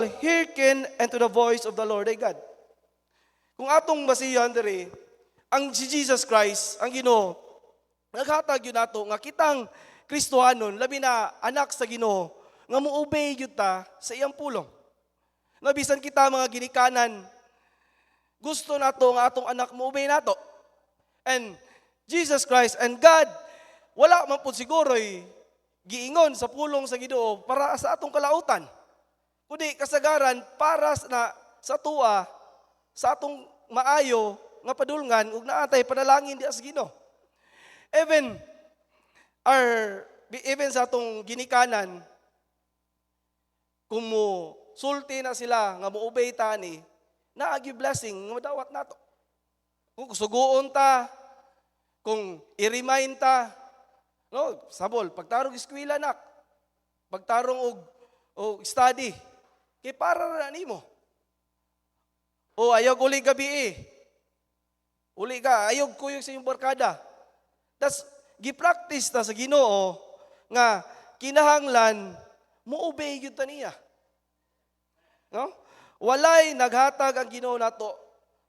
hearken unto the voice of the Lord thy God. Kung atong basihan diri, ang si Jesus Christ, ang Ginoo, naghatag yun nato nga kitang Kristohanon, labi na anak sa Ginoo, nga muobey yun ta sa iyang pulong. Nabisan kita mga ginikanan, gusto nato nga atong anak muobey nato. And Jesus Christ and God, wala man po siguro giingon sa pulong sa Ginoo para sa atong kalautan. Kundi kasagaran para sa tuwa, sa atong maayo nga padulngan ug naatay panalangin di sa Ginoo. Even sa atong ginikanan, kung mo sulti na sila nga muobey ta ni, naagi blessing nga madawat nato. Kung suguon ta, kung i-remind ta, no, sabol, pagtarong eskwela nak, pagtarong og study, kay para na nimo. O ayaw uli gabi uli ka, ayaw kuyog sa iyong barkada. Tas, gipractice ta sa Ginoo nga kinahanglan muobey gyud ta niya. No? Walay naghatag ang Ginoo nato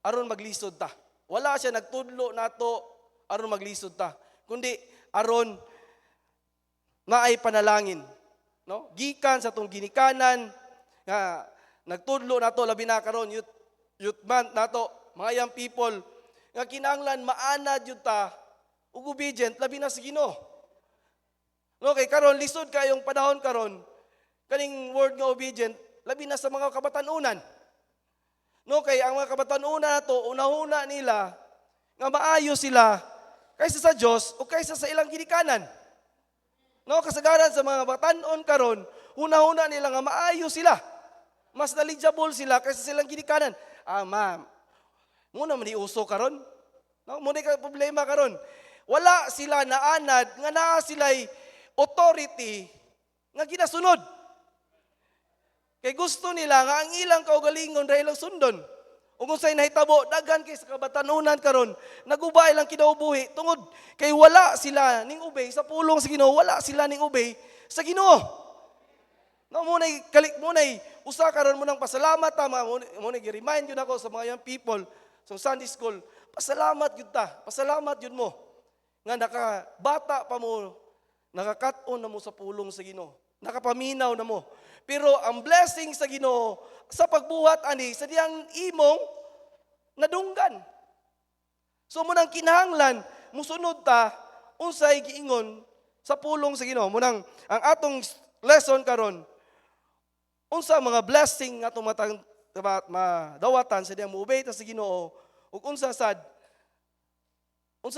aron maglisod ta. Wala siya nagtudlo nato aron maglisod ta, kundi aron maay panalangin. No? Gikan sa tong ginikanan nga nagtudlo nato labi na karon youth month nato, mga young people, nga kinahanglan maanad yun ta ug obedient labi na sa Ginoo. No, kay karon lisod kayong panahon karon, kaning word nga obedient labi na sa mga kabatanunan. No, kay ang mga kabatanunan nato unahuna nila nga maayo sila kaysa sa Dios o kaysa sa ilang ginikanan. No, kasagaran sa mga batanon karon, una-una nila nga maayo sila. Mas knowledgeable sila kaysa silang ginikanan. Ma'am, muna man iuso karon. No, muna ka problema karon. Wala sila naanad nga naa sila'y authority nga ginasunod. Kay gusto nila nga ang ilang kaugalingon dahil lang sundon. Ug unsay nahitabo daghan kay sa kabatanunan karon, nagubay lang kinaubuhi tungod kay wala sila ning ubay sa pulong sa Ginoo, wala sila ning ubay sa Ginoo. No, munay usa karon mo nang pasalamat ta, munay gi-remind yun ako sa mga young people sa Sunday school. Pasalamat yun ta, pasalamat yun mo nga nakabata pa mo, nakakat-on na mo sa pulong sa Ginoo, nakapaminaw na mo. Pero ang blessing sa Ginoo sa pagbuhat ani sa diyang imong nadunggan. So munang kinahanglan musunod ta unsay giingon sa pulong sa Ginoo. Munang ang atong lesson karon, unsa mga blessing nga atong madawatan sa diyang muobey ta sa Ginoo ug unsa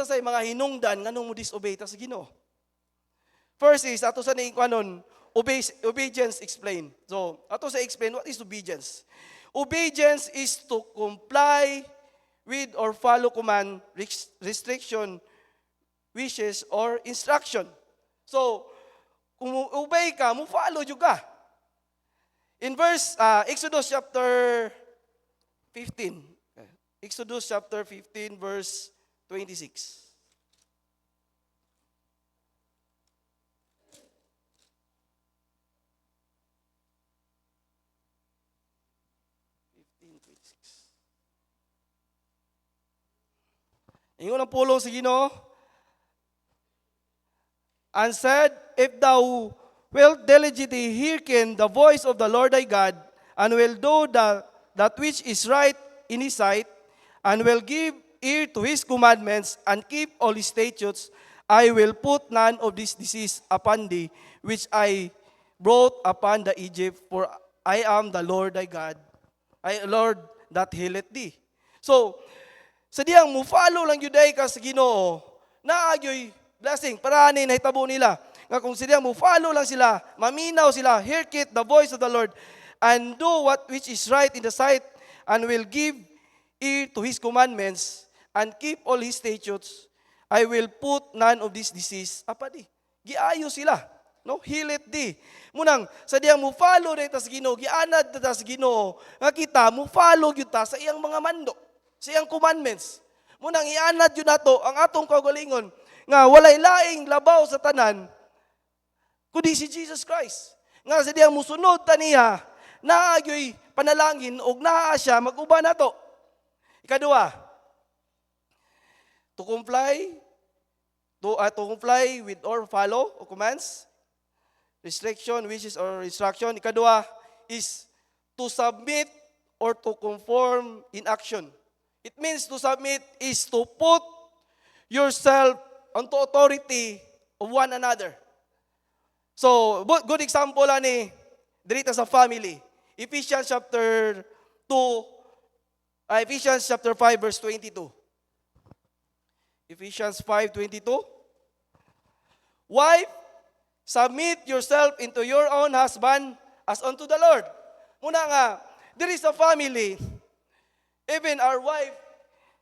say mga hinungdan nganong mo disobey ta sa Ginoo. First is ato sa ning kanon obedience explain. So, ato sa explain what is obedience. Obedience is to comply with or follow command, restriction, wishes, or instruction. So, kung obey ka, mo follow juga. In verse Exodus chapter 15. Exodus chapter 15 verse 26. Ingon ang pulong sa Ginoo, and said, if thou wilt diligently hearken the voice of the Lord thy God, and will do that which is right in his sight, and will give ear to his commandments, and keep all his statutes, I will put none of this disease upon thee, which I brought upon the Egypt, for I am the Lord thy God, Lord that healeth thee. So, sa diyang mo follow lang yuday ka sa Ginoo, naagyoy blessing. Para ni nahitabo nila nga kung sa diyang mo follow lang sila, maminaw sila, hearken the voice of the Lord, and do what which is right in the sight, and will give ear to his commandments, and keep all his statutes, I will put none of this disease upon thee. Giayo sila, no? Healeth thee. Munang sa diyang mo follow na ita sa Ginoo, gianad ta sa Ginoo, nga kita mo follow gyud ta sa iyang mga mando, sa iyang commandments. Munang ianad yun nato ang atong kaugalingon nga walay laing labaw sa tanan kundi si Jesus Christ. Nga sa diyang musunod ta niya, naa gyoy panalangin og naa siya mag-uban nato. Ikaduha, to comply with or follow o commands, restriction, wishes, or instruction. Ikaduha is to submit or to conform in action. It means to submit is to put yourself onto authority of one another. So, good example ani dito sa family. Ephesians chapter 5 verse 22. Ephesians 5:22. Wife, submit yourself into your own husband as unto the Lord. Muna nga, there is a family, even our wife,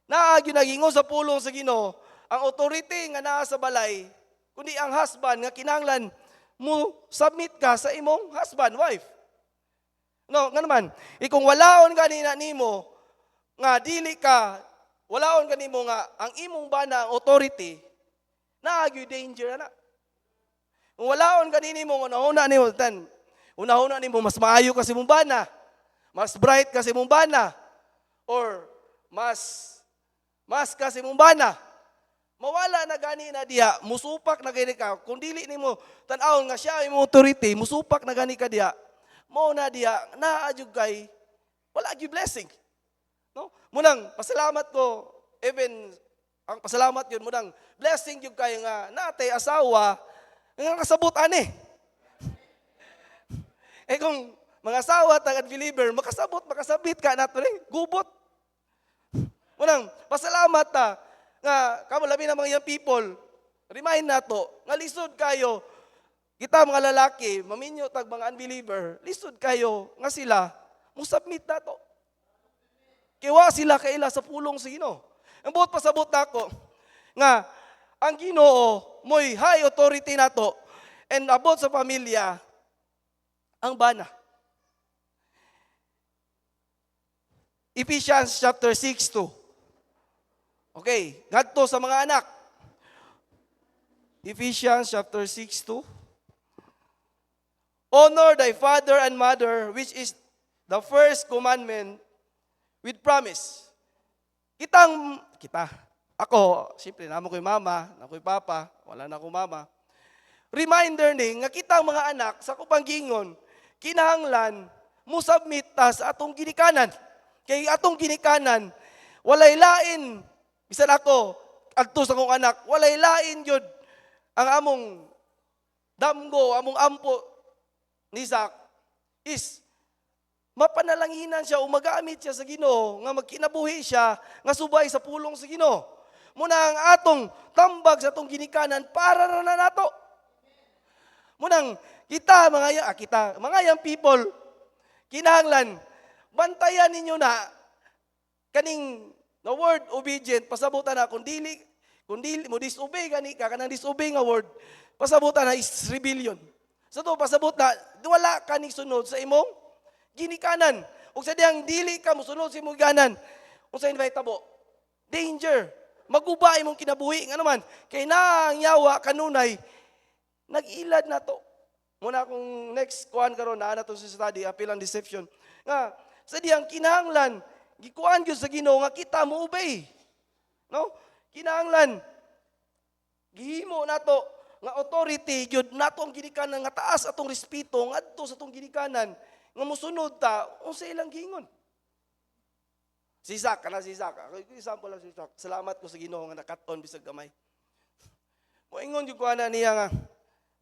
naagyo nagingo sa pulong sa Ginoo, ang authority nga naa sa balay, kundi ang husband nga kinahanglan mo submit ka sa imong husband, wife. No, nga naman, kung walaon ganina nimo nga dili ka, walaon kanimo nga ang imong bana ang authority, naagyo danger na. Kung walaon kanini mo una-una nimo mas maayo kasi mong bana, mas bright kasi mong bana, or mas kasi mong bana, mawala na gani na diha, musupak na gani ka. Kung dili nimo tan-awon nga siya imong authority, musupak na gani ka diha, mao na diha naadjug kay wala gyud blessing. No? Munang pasalamat ko, even ang pasalamat yun munang blessing gyud kay nga natay asawa nga kasabot ani. Kung mga asawa tagad believer makasabit ka nato ni gubot. Munang pasalamat ta nga kamo labi na mga young people, remind nato nga lisod kayo, kita mga lalaki, maminyo tag mga unbeliever, lisod kayo nga sila, musubmit nato. Kiwa sila kaila sa pulong sa Ginoo. Ang buot pasabot nako nga ang Ginoo mo'y high authority nato, and abot sa pamilya ang bana. Ephesians chapter 6:2. Okay, ngadto sa mga anak. Ephesians chapter 6:2. Honor thy father and mother, which is the first commandment with promise. Ako, siyempre, naman ko'y mama, nako'y papa, wala na akong mama. Reminder ni, nga kitang mga anak, sa kupanggingon, kinahanglan, musubmit ta sa atong ginikanan. Kay atong ginikanan, walay lain, bisan ako, adto sa kong anak, walay lain yun, ang among damgo, among ampo, ni Zach, is, mapanalanginan siya o magamit siya sa Ginoo, nga magkinabuhi siya, nga subay sa pulong sa Ginoo. Muna ang atong tambag sa atong ginikanan, para na nato. Munang mga young people, kinahanglan, bantayan ninyo na, kaning na word obedient, pasabutan na, kung dili mo disobey gani ka, kanang disobey nga word, pasabutan na is rebellion. So to, pasabot na, wala ka ning sunod sa imong ginikanan. Ug sa diyang dili ka musunod sa imong ganan, kung sa invitable, danger. Maguba imong kinabuhi nga naman. Kay naangyawa kanunay, nag-ilad na to. Muna kung next kuan karon na to sa study, appeal and deception. Nga, sa diyang kinahanglan, gikuan gyud sa Ginoo nga kita mo obey. No? Kinahanglan, gihimo nato nga authority gyud nato ang ginikanan nga taas atong respeto ngadto sa atong ginikanan nga mosunod ta unsa ilang gingon. Si Zach, example lang si Zach. Salamat ko sa Ginoo nga nakat-on bisag gamay. Moingon gyud ko ana niya nga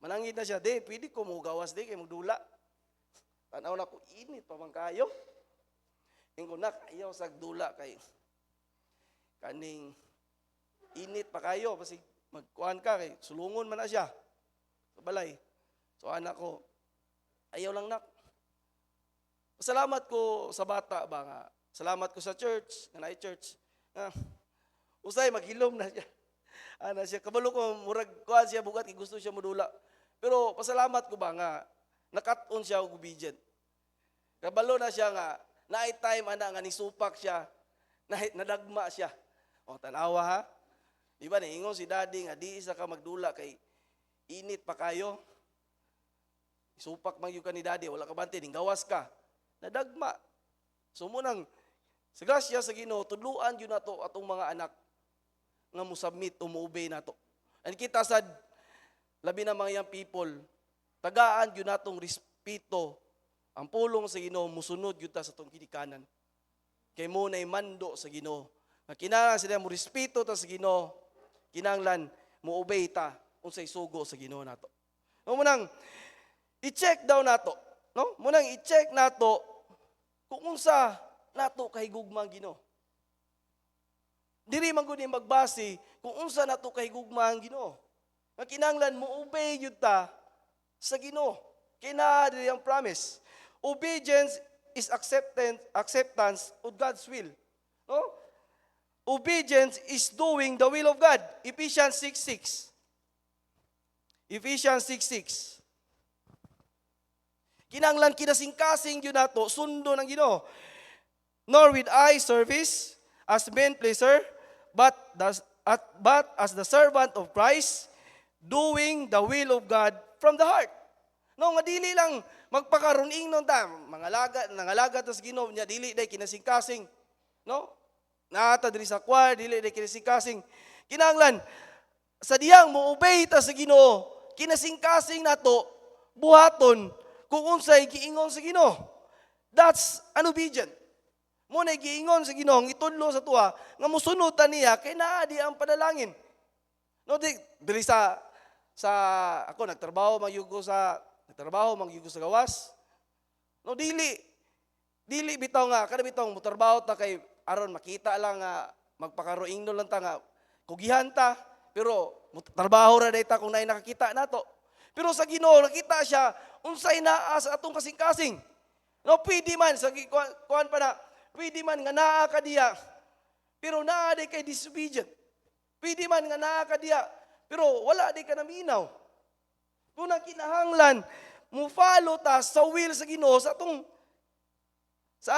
manangid na siya, "Di, pwede ko mo gawas di kay magdula." Tanaw na ko init pa man kayo. Ingon na kayo sa dula kay kaning init pa kayo basig magkuan ka kay sulungon man na siya sa balay. So anak ko, ayaw lang nak. Pasalamat ko sa bata ba nga. Salamat ko sa church, nga naay church. Usay maghilom na siya. Ana siya kabalo ko murag kuan siya bugat kay gusto siya modula. Pero pasalamat ko ba nga nakat-on siya og obedient. Kabalo na siya nga naay time ana nga nisupak siya, nadagma siya. O tanawa ha. Di ba niingon si daddy nga di isa ka magdula kay init pa kayo. Supak man gyud ka ni daddy, wala ka bante ning gawas ka. nadagma. So munang sa grasya sa Ginoo tudluan gyud nato atong mga anak nga mo-submit o mo-obey nato. And kita sad labi na mga young people, tagaan gyud natong respeto ang pulong sa Ginoo, musunod gyud ta sa atong ginikanan. Kay mo nay mando sa Ginoo. Nga kinahanglan sila mo respeto ta sa Ginoo, kinahanglan mo obey ta unsay sugo sa Ginoo nato. No munang i-check daw nato, no? Munang i-check nato kung unsa nato kahigugma ang Ginoo. Diri man gud ni magbase kung unsa nato kahigugma ang Ginoo. Nga kinahanglan mo obey gyud ta sa Ginoo. Kina diri ang promise. Obedience is acceptance of God's will. No? Obedience is doing the will of God. Ephesians 6:6. Ephesians 6:6. Kinahanglan kinasingkasing yun nato, sundo ng Ginoo. Nor with eye service as men pleaser, but as the servant of Christ, doing the will of God from the heart. No, nga dili lang magpakaruning nun ta, nangalaga ta sa Ginoo niya, dili day kinasingkasing. No? Naata diri sa choir, dili day kinasingkasing. Kinahanglan sa diyang mo-obey ta sa Ginoo, kinasingkasing nato buhaton kung unsay giingon sa Ginoo. That's an obedient. Mo na giingon sa Ginoo, itudlo sa tuwa nga mosunod ta niya kay naa di ang padalangin. No, diri sa ako nagtrabaho magyugo sa gawas. No, dili bitaw nga kada bitaw mo trabaho ta kay aron makita lang nga magpakaroing no lang ta nga kugihan ta, pero trabaho ra dayta kung naay nakakita nato. Pero sa Ginoo nakita siya unsay naa sa atong kasing-kasing. No, pwede man sa kuan pa na, pwede man nga naa ka diya, pero naa di kay disobedient. Pwede man nga naa ka diya, pero wala di ka naminaw. Kung kinahanglan mo follow ta sa will sa Ginoo sa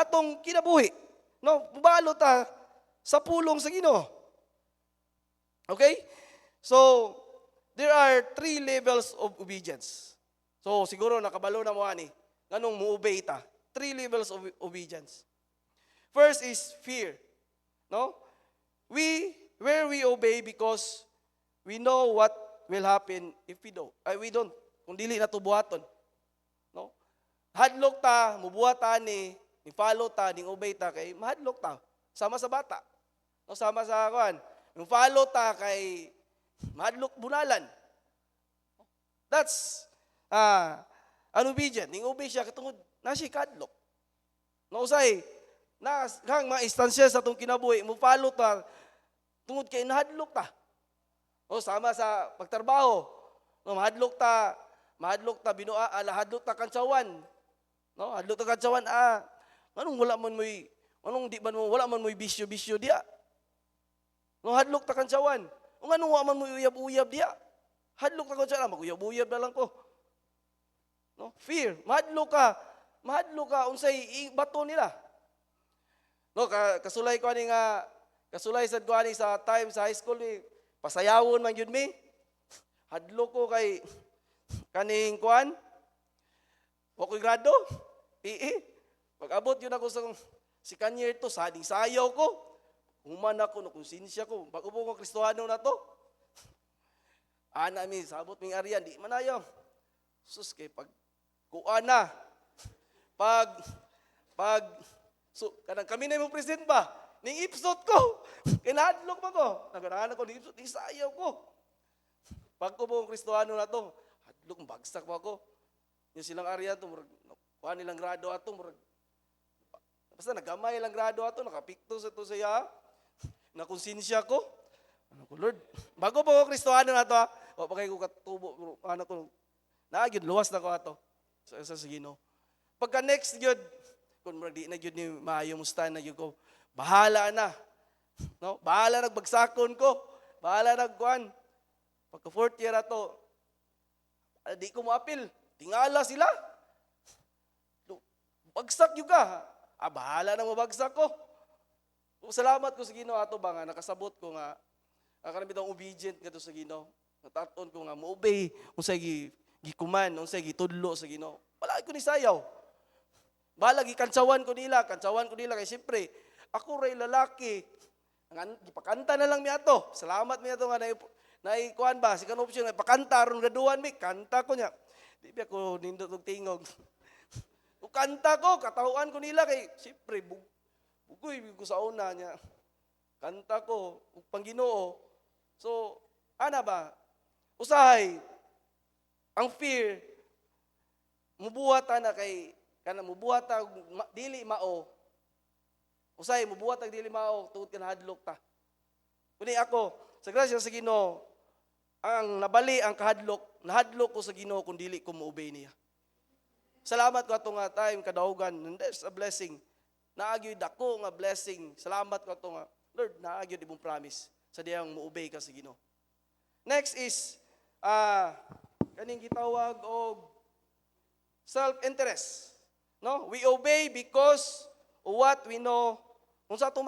atong kinabuhi. No, mubalo ta sa pulong sa Ginoo. Okay? So, there are 3 levels of obedience. So, siguro nakabalo na mo ani. Nganong mo-obey ta? 3 levels of obedience. First is fear. No? Where we obey because we know what will happen if we don't. Kung dili na to buhaton. No? Hadlok ta, mubuhatan ni follow ta, ning obey ta kay mahadlok ta. Sama sa bata. No, sama sa kuan. Yung follow ta kay mahadlok bunalan. That's an obedient. Ning obey siya katungod na siya kadlok. No, usay na kang mga instansya sa atong kinabuhi, mo follow ta tungod kay nahadlok ta. O sama sa pagtrabaho. No, mahadlok ta binua, hadlok ta kansawan. No, hadlok ta kansawan anong wala man mo'y bisyo diya. No, hadlok ta kansawan. Ung anong wala man mo'y uyab-uyab diya. Hadlok ta kansawan, mag-uyab-uyab na lang ko. No, fear, mahadlok ka unsay bato nila. No, kasulay sad ko ani sa time sa high school ni pasayawon man gyud mi. Hadlok ko kay kaning kuan. Wa ko grado. Pag-abot yun ako sa si Kanye to, sading sayaw ko. Human ako, nakonsensya ko. Bago po ko Kristohano na to. Ana mi, sabot ming ariyan, di manayaw. Sus, kay kuan na. So, kanang kami na yung present ba? Ning ipsot ko. Kinahadlok pa ko. Naganahan ako, ning ipsot, ning sayaw ko. Pag ko po Kristohano na to, hadlok, bagsak pa ako. Yung silang ariyan to, kuha nilang grado ato, basta nagamay lang grado ato, nakapikto sa ito siya, nakonsensya ko. Ano ko, Lord, bago po ko Kristohano na ito, o pa kayo ko katubo, ano ko, naagid, luwas na ko ato, sa Ginoo. Pagka next yun, kung di na yun ni maayo musta na yun ko, bahala na. No? Bahala nagbagsakon ko, bahala nagkuhan. Pagka 4th year ato, di ko mo-appeal, tingala sila. Bagsak yung ka. Bahala na mabagsak ko. Salamat ko sa Ginoo ato ba nga, nakasabot ko nga, kanang obedient nga to sa Ginoo. Nataton ko nga, mo-obey, unsay gikuman, unsay gitudlo sa Ginoo. Palagi ko ni sayaw. Balag, kantsawan ko nila kay siyempre, ako ray lalaki. Ipakanta na lang miya to. Salamat miya to nga naikuan ba, second option, ipakanta, aron graduan mi, kanta ko niya. Di ba ako nindot og tingog. O kanta ko, katahuan ko nila kay, siyempre, bugoy ko sa una niya. Kanta ko, Pangginoo. So, ana ba, usahay, ang fear, mubuhat na kay, mubuhat dili mao. Usay mubuhat dili mao tungod kana hadlok ta. Kuni ako sa grasya sa Ginoo ang nabali ang kahadlok, nahadlok ko sa Ginoo kung dili ko mo-obey niya. Salamat ko ato nga time kadahugan, and that's a blessing. Naagyo dako nga blessing. Salamat ko ato nga Lord, naagyo imong promise sa diyang mo-obey ka sa Ginoo. Next is kaning gitawag og self-interest. No? We obey because of what we know. Kung sa ito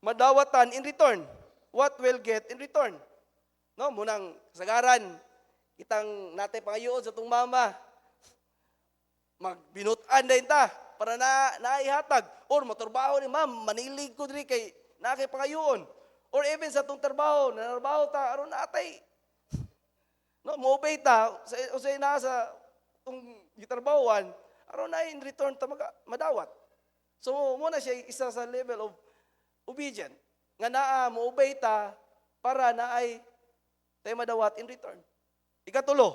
madawatan in return, what we'll get in return. No? Munang kasagaran, kitang natay pangayoon sa itong mama, magbinutan na ta para naihatag. Or maturbaho ni ma'am, manilig ko diri kay nakay pangayoon. Or even sa itong trabaho, nanarbaho ta, aron natay. No, mo-obey ta, usay na sa itong gitarbawan, aron na in return ta madawat. So, muna siya isa sa level of obedient. Nga naa, mo-obey ta para na ay tayo madawat in return. Ikatulo,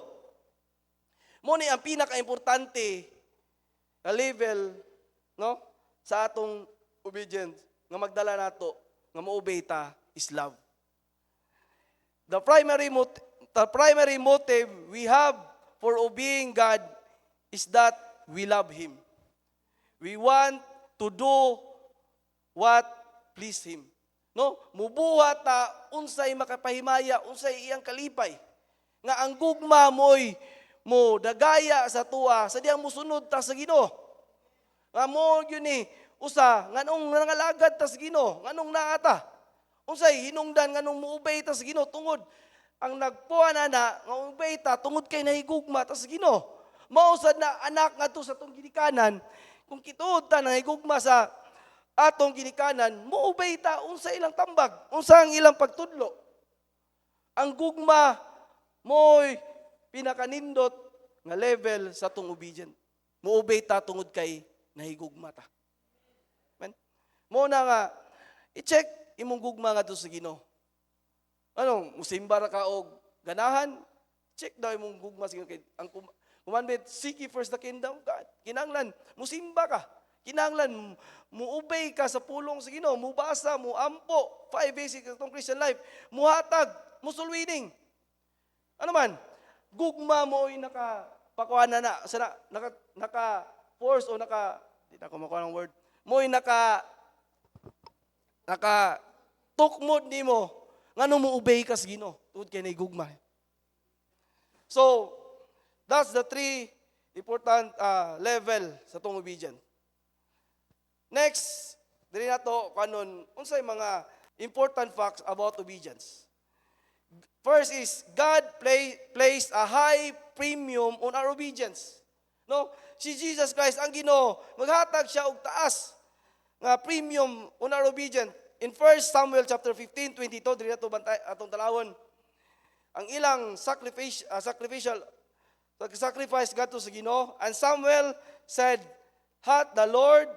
muna ang pinaka-importante na level, no, sa atong obedience, nga magdala nato, nga mo-obey ta, is love. The primary motive we have for obeying God is that we love Him. We want to do what please Him. No? Mubuhat ta unsay makapahimaya, unsay iyang kalipay. Nga ang gugma mo'y mo dagaya sa tuwa, sa diyang musunod ta sa Ginoo. Nga mo yun usa, nganong nangalagad ta sa Ginoo, nganong naata. Unsay hinungdan nganong muubay ta sa Ginoo tungod ang nagpuan na nga ubay ta tungod kay nahigugma ta sa Ginoo. Mausad na anak nga to sa atong ginikanan, kung kituod ta nahigugma sa atong ginikanan, muubay ta unsa ilang tambag, unsa ang ilang pagtudlo. Ang gugma mo'y pinakanindot nga level sa atong obedient. Muubay ta tungod kay nahigugma ta. Amen. Mo na nga i-check imong gugma nga to sa Ginoo. Anong, musimba ra ka og ganahan? Check daw imong gugma sa Ginoo. Ang commandment, seek ye first the kingdom of God. Kinanglan, musimba ka. Kinanglan, muubay ka sa pulong sa Ginoo, mubasa, muampo, 5 basics sa itong Christian life, muhatag, musulwining. Ano man, gugma mo ay nakapakuha na, naka-force o di na ako makuha ng word, mo ay naka-tukmod ni mo, nga nung muubay ka sa Ginoo, tungod kay naigugma. So, that's the 3 important level sa itong obedience. Next, dili na to kanon unsay mga important facts about obedience. First is God placed a high premium on our obedience. No? Si Jesus Christ ang Ginoo, maghatag siya og taas nga premium on our obedience. In 1 Samuel chapter 15:22 dili na to bantay atong talawon. Ang ilang sacrifice gadto sa Ginoo, and Samuel said, "Hath the Lord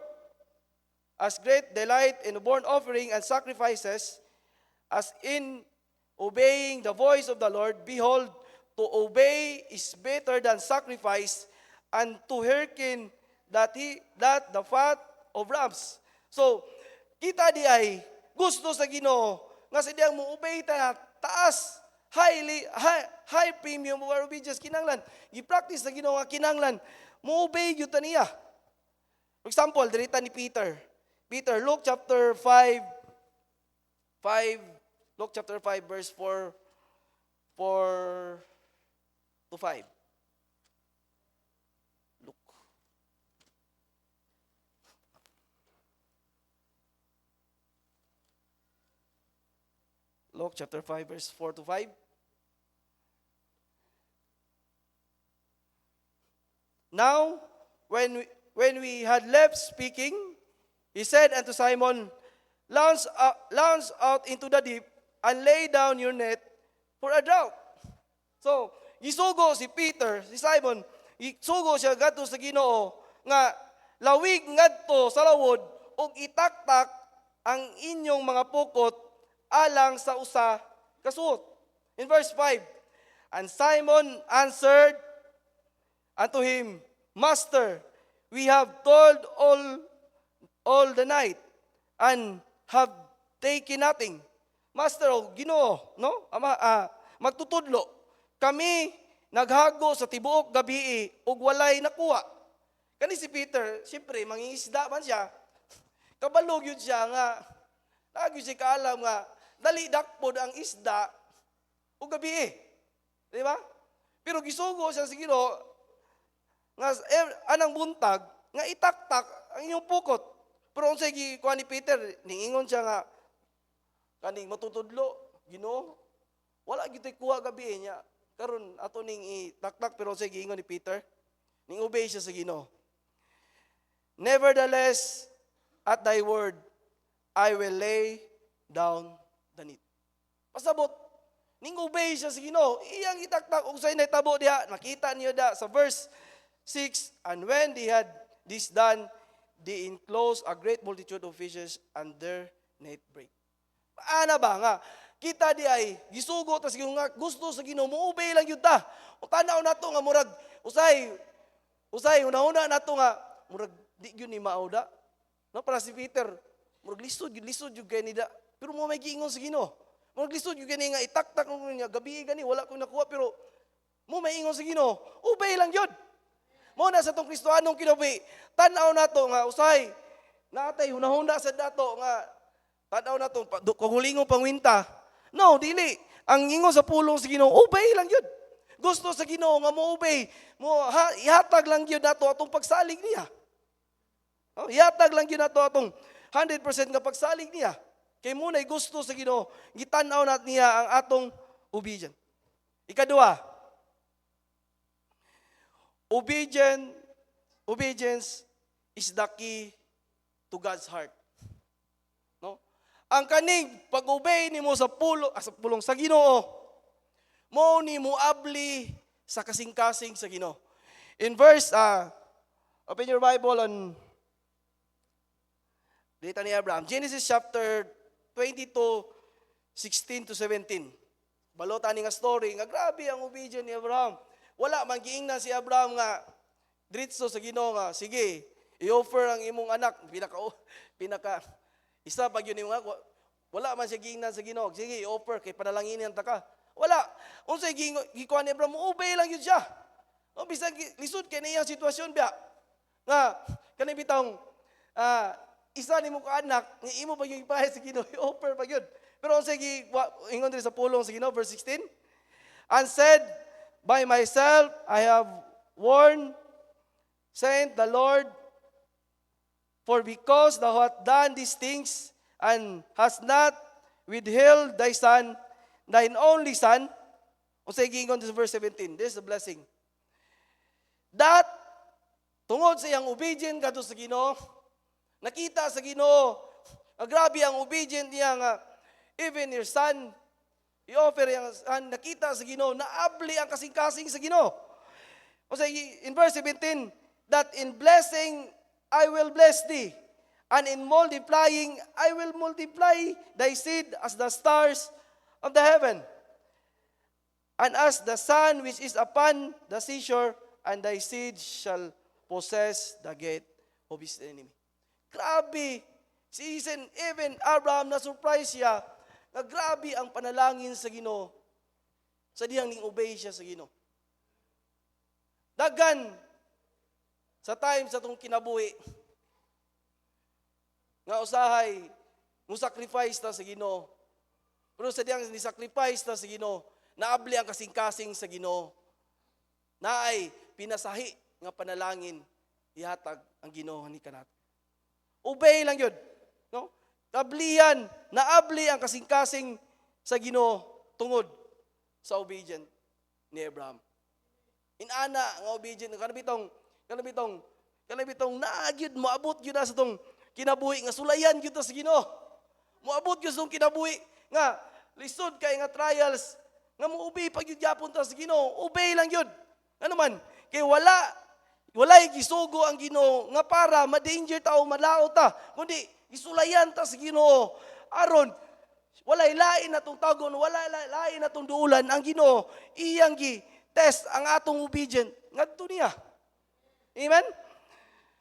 as great delight in burnt offering and sacrifices as in obeying the voice of the Lord. Behold, to obey is better than sacrifice, and to hearken that the fat of rams." So, kita di ay gusto sa Ginoo nga sa diyang mo-obey ta taas, high premium of our obedience kinanglan. Gi-practice sa Ginoo nga kinanglan mo-obey gyud ta niya. For example, dirita ni Peter, Luke chapter 5 verse 4 to 5. Luke chapter 5 verse 4 to 5. Now, when when we had left speaking, he said unto Simon, launch out into the deep and lay down your net for a drought. So, gisugo si Peter, si Simon, gisugo siya gadto sa Ginoo nga lawig ngadto sa lawod ug itaktak ang inyong mga pukot alang sa usa ka suot. In verse 5, and Simon answered unto him, Master, we have toiled all the night and have taken nothing. Master, Ginoo, no? Magtutudlo. Kami naghago sa tibuok gabi ug walay nakuha. Kani si Peter, siyempre mangingisda man siya. Kabalog yun siya nga lagi siya kaalam nga dali dakpod ang isda ug gabi. Di ba? Pero gisugo siya sa Ginoo nga anang buntag nga itaktak ang inyong pukot. Pero unsay gikuha ni Peter, ningingon siya nga kaning matutudlo, Ginoo. Wala gitoy kuha gabi niya. Karon ato ning itaktak pero unsay giingon ni Peter? Ning obey siya sa Ginoo. Nevertheless, at thy word, I will lay down the net. Pasabot, ning obey siya sa Ginoo. Iyang itaktak ug say nahitabo diha. Nakita niyo da sa verse 6, and when they had this done, they enclosed a great multitude of fishes and their net break. Paana ba nga? Kita di ay gisugo ta siguro nga gusto sa Ginoo moobey lang yun ta. O tanaw nato nga murag usay una nato nga murag di gyud ni maawda. No para si Peter, murag lisod jud kay nida. Pero mo may giingon sa Ginoo. Murag lisod jud gani nga itaktak mo niya gabi gani wala ko nakuha pero mo may ingon sa Ginoo. Obey lang yun. Mo na sa tong Kristohanong kinabuhi. Tanaw nato nga usay natay hunahuna sa dato nga tanaw nato kagulingong pangwinta. No, dili. Ang ingon sa pulong sa Ginoo, obey lang yun. Gusto sa Ginoo nga mo obey, ihatag lang yun nato atong pagsalig niya. Ihatag lang yun nato atong 100% nga pagsalig niya. Kay muna'y gusto sa Ginoo, gitanaw nat niya ang atong obedience. Ikadua, obedience is the key to God's heart. Ang kaning pag-obey nimo sa pulong sa Ginoo, mo ni moabli sa kasing-kasing sa Ginoo. In verse, open your Bible on data ni Abraham. Genesis chapter 22, 16 to 17. Balota ni nga story, nga grabe ang obedience ni Abraham. Wala, magiingnan si Abraham nga, diretso sa Ginoo nga, sige, i-offer ang imong anak, pinaka isa pag yun nga, wala man siya giingnan sa Ginoo. Sige, i-offer, kay panalanginin ta ka. Wala. Unsay gikuha ni Abraham, obey lang yun siya. O, bisag lisod kay niyang sitwasyon biya. Nga, kanang bitang, isa ni mo ka anak, ni imo pag yung ipahit sa Ginoo, i-offer pag yun. Pero unsay ingon din sa pulong sa Ginoo, verse 16, and said, by myself I have sworn, saith the Lord, for because thou hast done these things, and hast not withheld thy son, thine only son, o say gingon to verse 17, this is a blessing. That, tungod sa iyang obedient kadto sa Ginoo, nakita sa Ginoo, grabe ang obedient niya nga, even your son, i-offer yung son, nakita sa Ginoo, naabli ang kasing-kasing sa Ginoo. O say, in verse 17, that in blessing, I will bless thee, and in multiplying, I will multiply thy seed as the stars of the heaven, and as the sun which is upon the seashore, and thy seed shall possess the gate of his enemy. Grabe, even Abraham na surprise siya, na grabe ang panalangin sa Ginoo, sa diyang ning obey siya sa Ginoo. Dagan, sa time sa itong kinabuhi, nga usahay, musacrifice ta sa Ginoo. Pero sa diyang ni-sacrifice ta sa Ginoo, naabli ang kasing-kasing sa Ginoo. Naay pinasahi nga panalangin, ihatag ang Ginoo ni kanat. Obey lang yun. No? Kablihan, naabli ang kasing-kasing sa Ginoo tungod sa obedient ni Abraham. Inana nga obedient, kanabitong Kanang bitong naagyud moabot gyud na sa tong kinabuhi nga sulayan gyud ta sa Ginoo. Moabot gyud sa tong kinabuhi nga lisod kay nga trials nga moobey pag gyud gyapon ta sa Ginoo. Obey lang gyud. Ano man kay walay gisugo ang Ginoo nga para ma-danger ta o malao ta, kundi isulayan ta sa Ginoo aron walay lain natong tagon, walay lain natong duulan ang Ginoo iyang gi test ang atong obedient ngadto niya. Amen.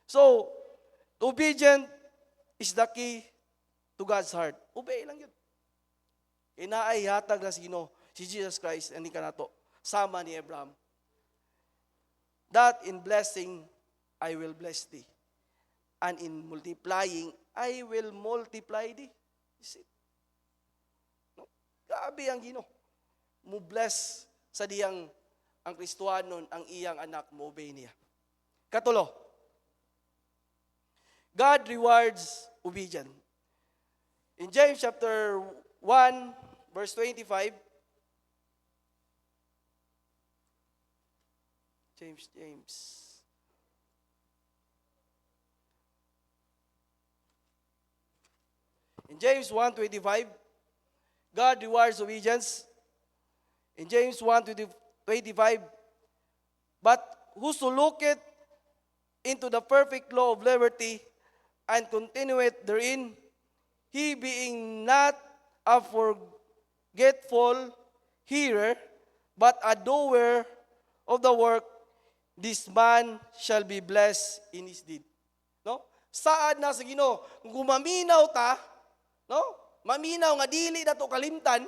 So obedient is the key to God's heart. Obey lang yun. Inaay hatag na si Ginoo, si Jesus Christ, ani kanato sama ni Abraham. That in blessing I will bless thee, and in multiplying I will multiply thee. Is it? No? Grabe ang Ginoo. Mo bless sa diyang ang Kristohanon ang iyang anak mo obey niya. Katulo, God rewards obedience. In James chapter 1 verse 25, James. In James 1:25, God rewards obedience. In James 1:25, but whoso looketh into the perfect law of liberty and continueth therein, he being not a forgetful hearer, but a doer of the work, this man shall be blessed in his deed. No? Saad na sa Ginoo, kung gumaminaw ta, no? Maminaw nga dili na to kalimtan,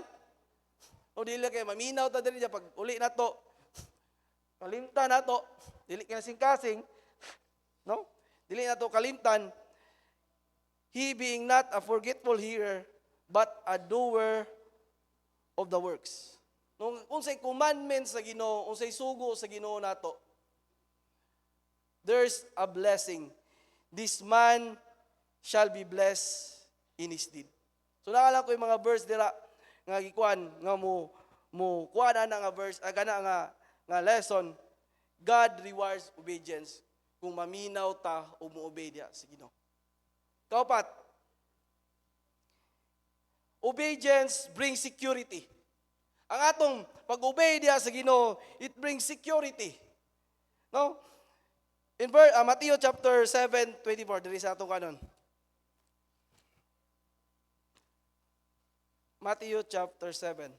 o dili kay maminaw ta diri pag uli na to, kalimtan na to, dili kasing-kasing, no? Dili na to kalimtan, he being not a forgetful hearer, but a doer of the works. Nung unsay commandments sa Ginoo, unsay sugo sa Ginoo nato, there's a blessing. This man shall be blessed in his deed. So naalala ko yung mga verse dira nga gikuan nga mo kuan na nga verse gana nga lesson. God rewards obedience kung maminaw ta o mo-obey diha sa Ginoo. Kaupat, obedience brings security. Ang atong pag-obey diha sa Ginoo, it brings security. No? In Matthew chapter 7:24, diri sa atong kanon. Matthew chapter 7.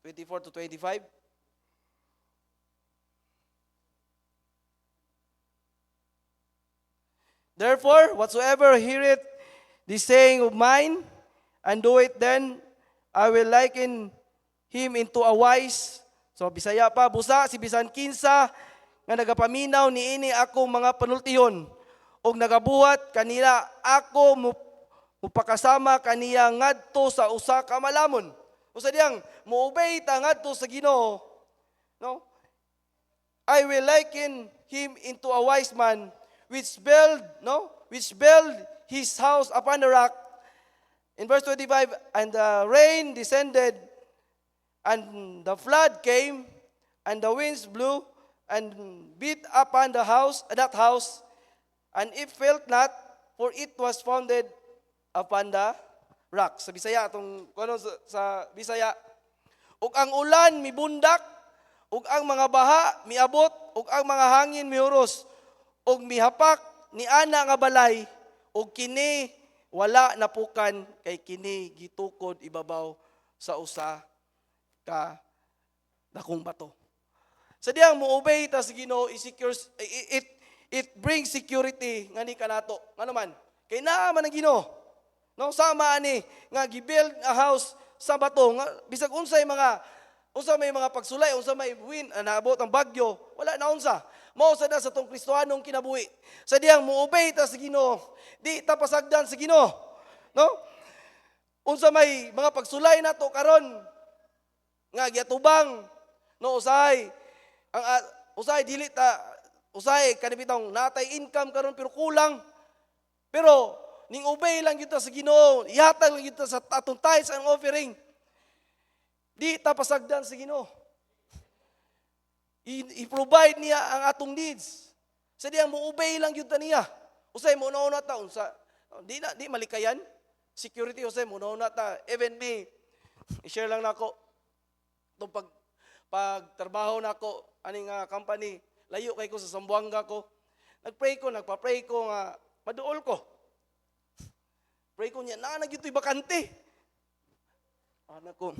(24 to 25). Therefore, whatsoever heareth the saying of mine, and do it, then I will liken him into a wise. So, Bisaya pa, busa, si bisan kinsa, nga nagapaminaw ni ini ako mga panultihon, og nagabuhat kanila ako mupakasama kaniya ngadto sa usa ka malamon. Usa diyang mo-obey ta ngadto sa Ginoo, no? I will liken him into a wise man which build his house upon the rock. In verse 25, and the rain descended, and the flood came, and the winds blew, and beat upon that house, and it felt not, for it was founded upon the rock. Sa Bisaya, sa Bisaya, ug ang ulan mibundak, ug ang mga baha miabot, ug ang mga hangin mihuros, ug mihapak ni ana nga balay, ug kini wala napukan kay kini gitukod ibabaw sa usa ka dakong bato. Sa diyang mo-obey ta sa Ginoo, it brings security nga ni kanato. Ano man? Kay naa man ang Ginoo. No, sama ani nga gibuild a house sa bato nga bisag unsay may mga pagsulay, unsa may wind, naabot ang bagyo, wala na unsa. Mao sa sa tong Kristohanong kinabuhi. Sa diyang mo-obey ta sa Ginoo, di ta pasagdan sa Ginoo. No? Unsa may mga pagsulay nato karon nga giatubang, no, usahay dili ta usahay kanibitang natay income karon pero kulang. Pero ning obey lang gyud ta sa Ginoo, ihatag lang gyud ta sa atong tithes and offering. Di ta pasagdan sa Ginoo. I-provide niya ang atong needs. Sa diya mo obey lang gyud ta niya. Usay mo una ta unsa di malikayan. Security usay mo una ta. Even me, i-share lang nako tong pag trabaho nako aning company, layo kay ko sa Zamboanga ko. Nagpa-pray ko nga maduol ko. Pray ko niya na gyud bakante. Anak ko,